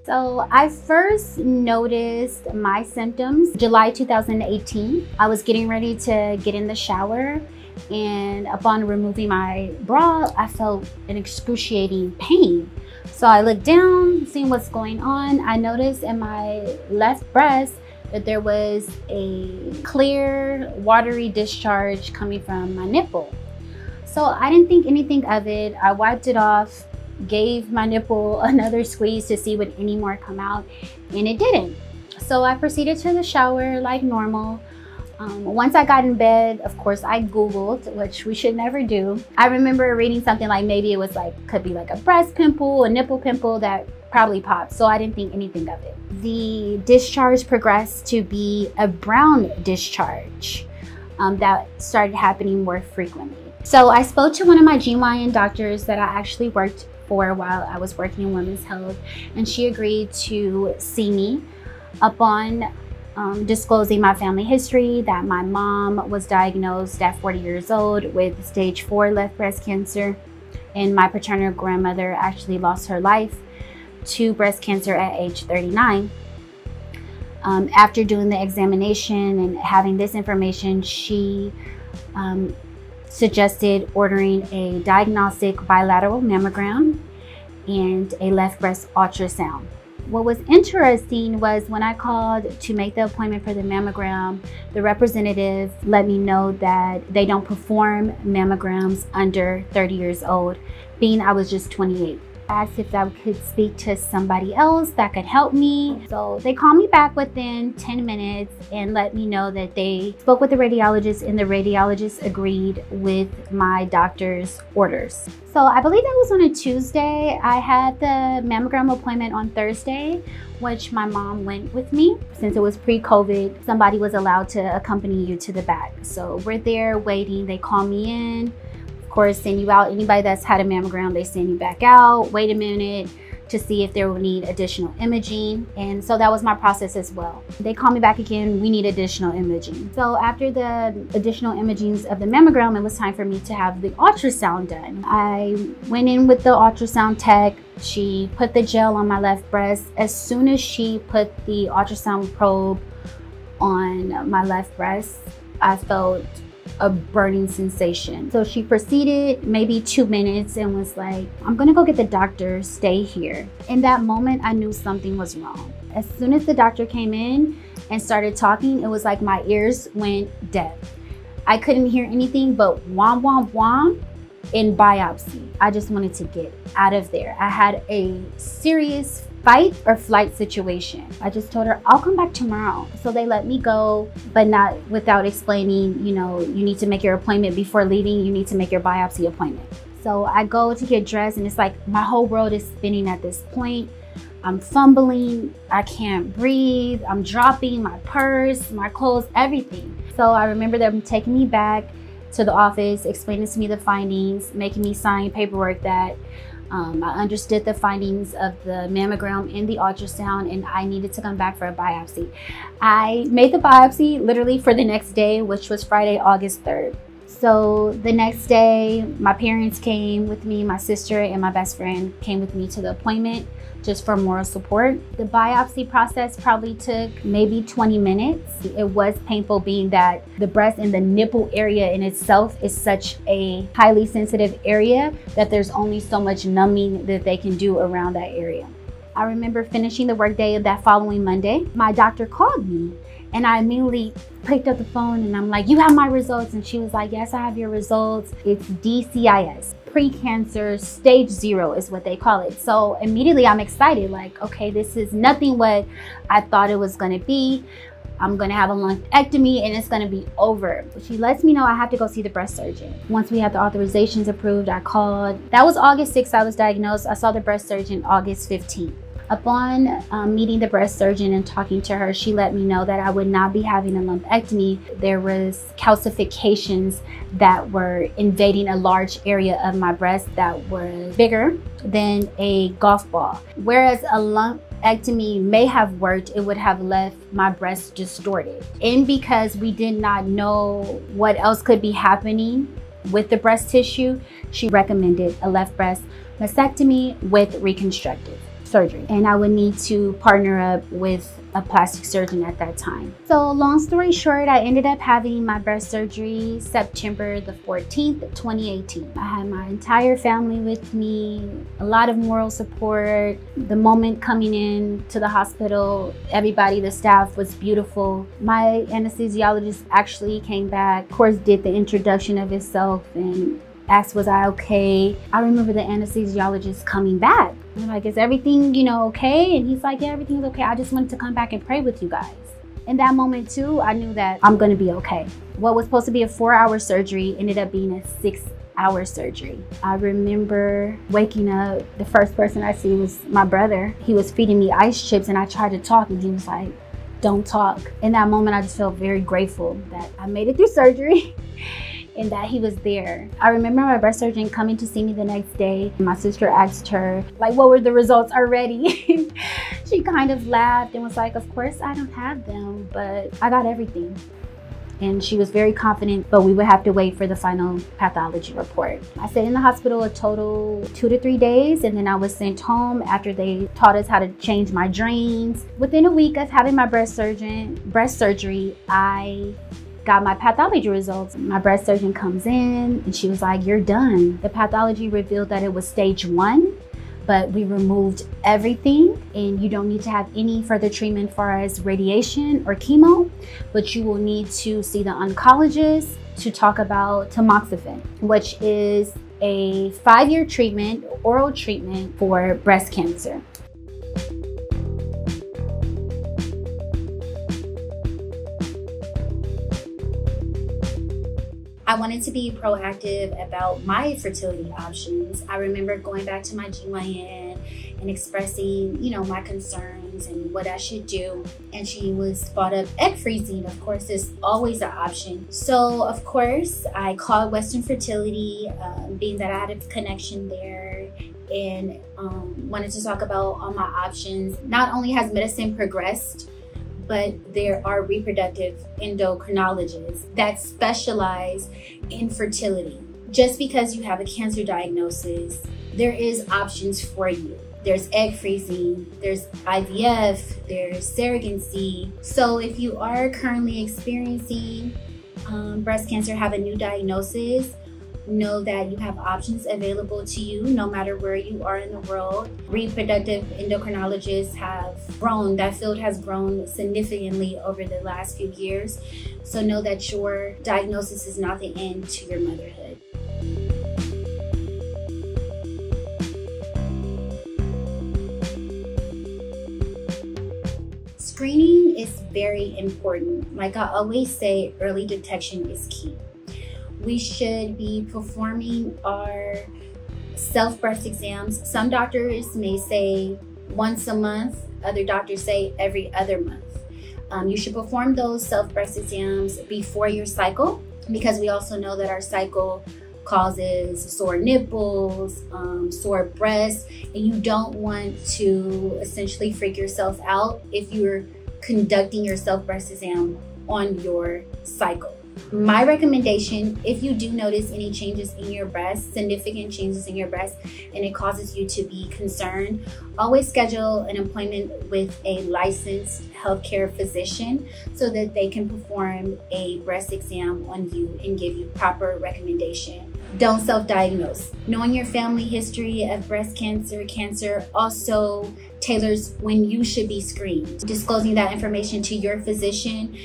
So I first noticed my symptoms July 2018. I was getting ready to get in the shower, and upon removing my bra, I felt an excruciating pain. So I looked down, seeing what's going on. I noticed in my left breast that there was a clear, watery discharge coming from my nipple. So I didn't think anything of it. I wiped it off, gave my nipple another squeeze to see would any more come out, and it didn't. So I proceeded to the shower like normal. Once I got in bed, of course, I Googled, which we should never do. I remember reading something like maybe it was could be like a breast pimple, a nipple pimple that probably popped. So I didn't think anything of it. The discharge progressed to be a brown discharge that started happening more frequently. So I spoke to one of my GYN doctors that I actually worked for while I was working in women's health, and she agreed to see me. Upon disclosing my family history, that my mom was diagnosed at 40 years old with stage 4 left breast cancer, and my paternal grandmother actually lost her life to breast cancer at age 39. After doing the examination and having this information, she suggested ordering a diagnostic bilateral mammogram and a left breast ultrasound. What was interesting was when I called to make the appointment for the mammogram, the representative let me know that they don't perform mammograms under 30 years old, being I was just 28. I asked if I could speak to somebody else that could help me. So they called me back within 10 minutes and let me know that they spoke with the radiologist, and the radiologist agreed with my doctor's orders. So I believe that was on a Tuesday. I had the mammogram appointment on Thursday, which my mom went with me. Since it was pre-COVID, somebody was allowed to accompany you to the back. So we're there waiting. They call me in. Of course, send you out. Anybody that's had a mammogram, they send you back out, wait a minute to see if they will need additional imaging. And so that was my process as well. They call me back again, we need additional imaging. So after the additional imagings of the mammogram, it was time for me to have the ultrasound done. I went in with the ultrasound tech. She put the gel on my left breast. As soon as she put the ultrasound probe on my left breast, I felt a burning sensation. So she proceeded maybe 2 minutes and was like, "I'm gonna go get the doctor, stay here." In that moment, I knew something was wrong. As soon as the doctor came in and started talking, it was like my ears went deaf. I couldn't hear anything but wham, wham, wham in biopsy. I just wanted to get out of there. I had a serious fight or flight situation. I just told her, "I'll come back tomorrow." So they let me go, but not without explaining, you need to make your appointment before leaving. You need to make your biopsy appointment. So I go to get dressed, and it's like my whole world is spinning at this point. I'm fumbling, I can't breathe, I'm dropping my purse, my clothes, everything. So I remember them taking me back to the office, explaining to me the findings, making me sign paperwork that I understood the findings of the mammogram and the ultrasound, and I needed to come back for a biopsy. I made the biopsy literally for the next day, which was Friday, August 3rd. So the next day, my parents came with me, my sister and my best friend came with me to the appointment just for moral support. The biopsy process probably took maybe 20 minutes. It was painful, being that the breast and the nipple area in itself is such a highly sensitive area that there's only so much numbing that they can do around that area. I remember finishing the workday of that following Monday. My doctor called me, and I immediately picked up the phone and I'm like, "You have my results?" And she was like, "Yes, I have your results. It's DCIS, pre-cancer stage 0 is what they call it." So immediately I'm excited, like, okay, this is nothing what I thought it was gonna be. I'm gonna have a lumpectomy and it's gonna be over. She lets me know I have to go see the breast surgeon. Once we had the authorizations approved, I called. That was August 6th I was diagnosed. I saw the breast surgeon August 15th. Upon meeting the breast surgeon and talking to her, she let me know that I would not be having a lumpectomy. There was calcifications that were invading a large area of my breast that was bigger than a golf ball. Whereas a lumpectomy may have worked, it would have left my breast distorted. And because we did not know what else could be happening with the breast tissue, she recommended a left breast mastectomy with reconstructive. surgery, and I would need to partner up with a plastic surgeon at that time. So long story short, I ended up having my breast surgery September the 14th, 2018. I had my entire family with me, a lot of moral support. The moment coming in to the hospital, everybody, the staff was beautiful. My anesthesiologist actually came back, of course, did the introduction of himself and asked, was I okay? I remember the anesthesiologist coming back. I'm like, is everything, okay? And he's like, yeah, everything's okay. I just wanted to come back and pray with you guys. In that moment too, I knew that I'm gonna be okay. What was supposed to be a 4-hour surgery ended up being a 6-hour surgery. I remember waking up, the first person I see was my brother. He was feeding me ice chips and I tried to talk and he was like, don't talk. In that moment, I just felt very grateful that I made it through surgery. And that he was there. I remember my breast surgeon coming to see me the next day. My sister asked her, like, what were the results already? She kind of laughed and was like, of course I don't have them, but I got everything. And she was very confident, but we would have to wait for the final pathology report. I stayed in the hospital a total 2 to 3 days, and then I was sent home after they taught us how to change my drains. Within a week of having my breast surgery, I got my pathology results. My breast surgeon comes in and she was like, you're done. The pathology revealed that it was stage 1, but we removed everything and you don't need to have any further treatment far as radiation or chemo, but you will need to see the oncologist to talk about tamoxifen, which is a 5-year treatment, oral treatment for breast cancer. I wanted to be proactive about my fertility options. I remember going back to my GYN and expressing, my concerns and what I should do. And she was brought up egg freezing. Of course, is always an option. So, of course, I called Western Fertility, being that I had a connection there, and wanted to talk about all my options. Not only has medicine progressed, but there are reproductive endocrinologists that specialize in fertility. Just because you have a cancer diagnosis, there is options for you. There's egg freezing, there's IVF, there's surrogacy. So if you are currently experiencing breast cancer, have a new diagnosis, know that you have options available to you no matter where you are in the world. Reproductive endocrinologists have grown, that field has grown significantly over the last few years. So know that your diagnosis is not the end to your motherhood. Screening is very important. Like I always say, early detection is key. We should be performing our self-breast exams. Some doctors may say once a month, other doctors say every other month. You should perform those self-breast exams before your cycle, because we also know that our cycle causes sore nipples, sore breasts, and you don't want to essentially freak yourself out if you're conducting your self-breast exam on your cycle. My recommendation, if you do notice any changes in your breast, significant changes in your breast, and it causes you to be concerned, always schedule an appointment with a licensed healthcare physician so that they can perform a breast exam on you and give you proper recommendation. Don't self-diagnose. Knowing your family history of breast cancer also tailors when you should be screened. Disclosing that information to your physician,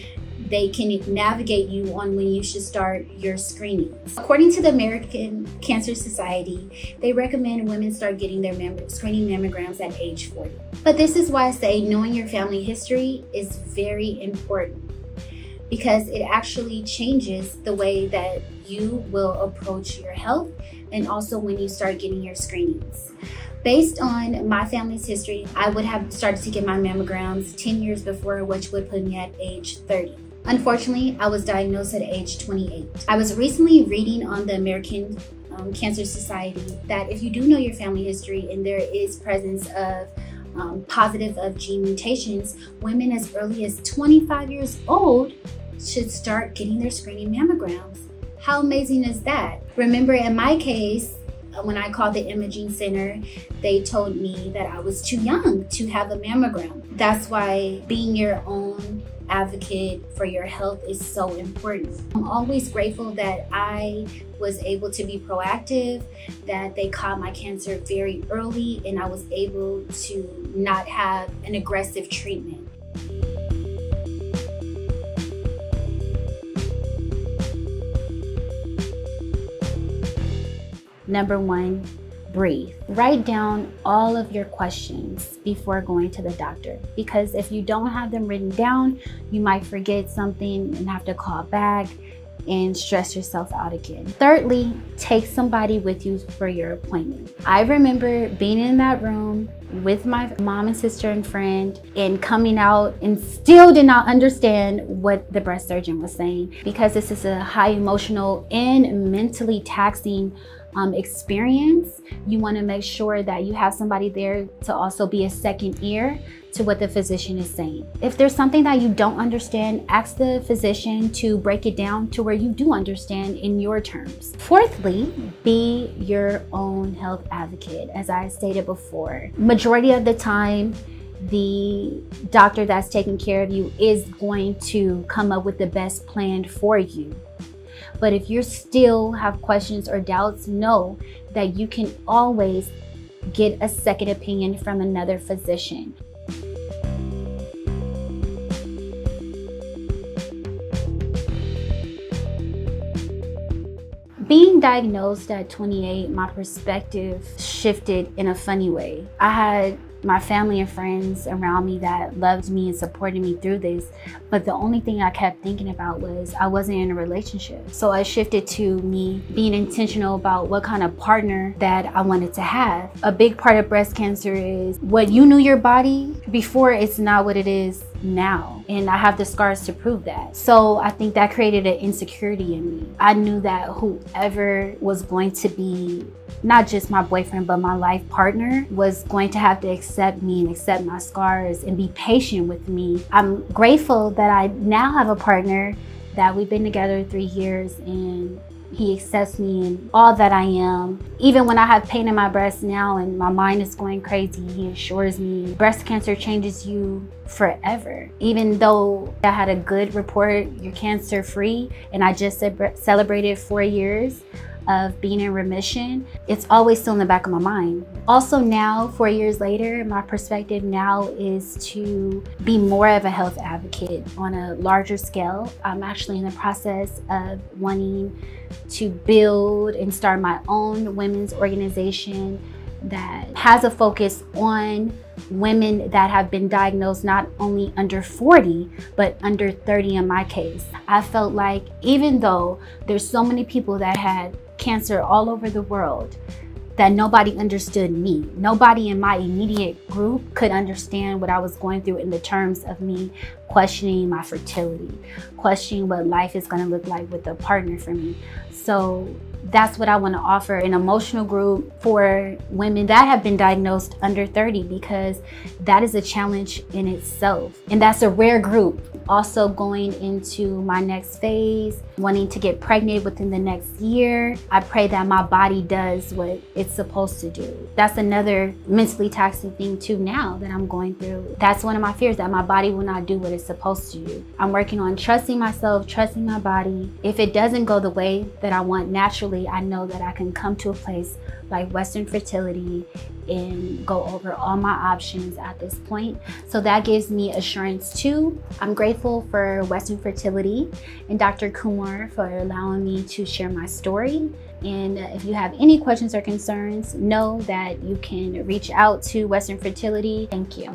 they can navigate you on when you should start your screenings. According to the American Cancer Society, they recommend women start getting their screening mammograms at age 40. But this is why I say knowing your family history is very important, because it actually changes the way that you will approach your health and also when you start getting your screenings. Based on my family's history, I would have started to get my mammograms 10 years before, which would put me at age 30. Unfortunately, I was diagnosed at age 28. I was recently reading on the American Cancer Society that if you do know your family history and there is presence of positive of gene mutations, women as early as 25 years old should start getting their screening mammograms. How amazing is that? Remember, in my case, When I called the imaging center, they told me that I was too young to have a mammogram. That's why being your own advocate for your health is so important. I'm always grateful that I was able to be proactive, that they caught my cancer very early, and I was able to not have an aggressive treatment. Number one, breathe. Write down all of your questions before going to the doctor, because if you don't have them written down, you might forget something and have to call back and stress yourself out again. Thirdly, take somebody with you for your appointment. I remember being in that room with my mom and sister and friend and coming out and still did not understand what the breast surgeon was saying, because this is a high emotional and mentally taxing experience. You want to make sure that you have somebody there to also be a second ear to what the physician is saying. If there's something that you don't understand, ask the physician to break it down to where you do understand in your terms. Fourthly, be your own health advocate. As I stated before, majority of the time, the doctor that's taking care of you is going to come up with the best plan for you. But if you still have questions or doubts, know that you can always get a second opinion from another physician. Being diagnosed at 28, my perspective shifted in a funny way. I had my family and friends around me that loved me and supported me through this, but the only thing I kept thinking about was I wasn't in a relationship. So I shifted to me being intentional about what kind of partner that I wanted to have. A big part of breast cancer is what you knew your body before, it's not what it is now, and I have the scars to prove that. So I think that created an insecurity in me. I knew that whoever was going to be not just my boyfriend but my life partner was going to have to accept me and accept my scars and be patient with me. I'm grateful that I now have a partner that we've been together 3 years, and he accepts me and all that I am. Even when I have pain in my breast now and my mind is going crazy, he assures me breast cancer changes you forever. Even though I had a good report, you're cancer free, and I just celebrated 4 years of being in remission, it's always still in the back of my mind. Also now, 4 years later, my perspective now is to be more of a health advocate on a larger scale. I'm actually in the process of wanting to build and start my own women's organization that has a focus on women that have been diagnosed not only under 40, but under 30 in my case. I felt like even though there's so many people that had cancer all over the world, that nobody understood me. Nobody in my immediate group could understand what I was going through in the terms of me questioning my fertility, questioning what life is going to look like with a partner for me. So that's what I want to offer, an emotional group for women that have been diagnosed under 30, because that is a challenge in itself. And that's a rare group. Also going into my next phase, wanting to get pregnant within the next year. I pray that my body does what it's supposed to do. That's another mentally taxing thing too now that I'm going through. That's one of my fears, that my body will not do what it's supposed to do. I'm working on trusting myself, trusting my body. If it doesn't go the way that I want naturally, I know that I can come to a place like Western Fertility and go over all my options at this point. So that gives me assurance too. I'm grateful for Western Fertility and Dr. Kumar for allowing me to share my story. And if you have any questions or concerns, know that you can reach out to Western Fertility. Thank you.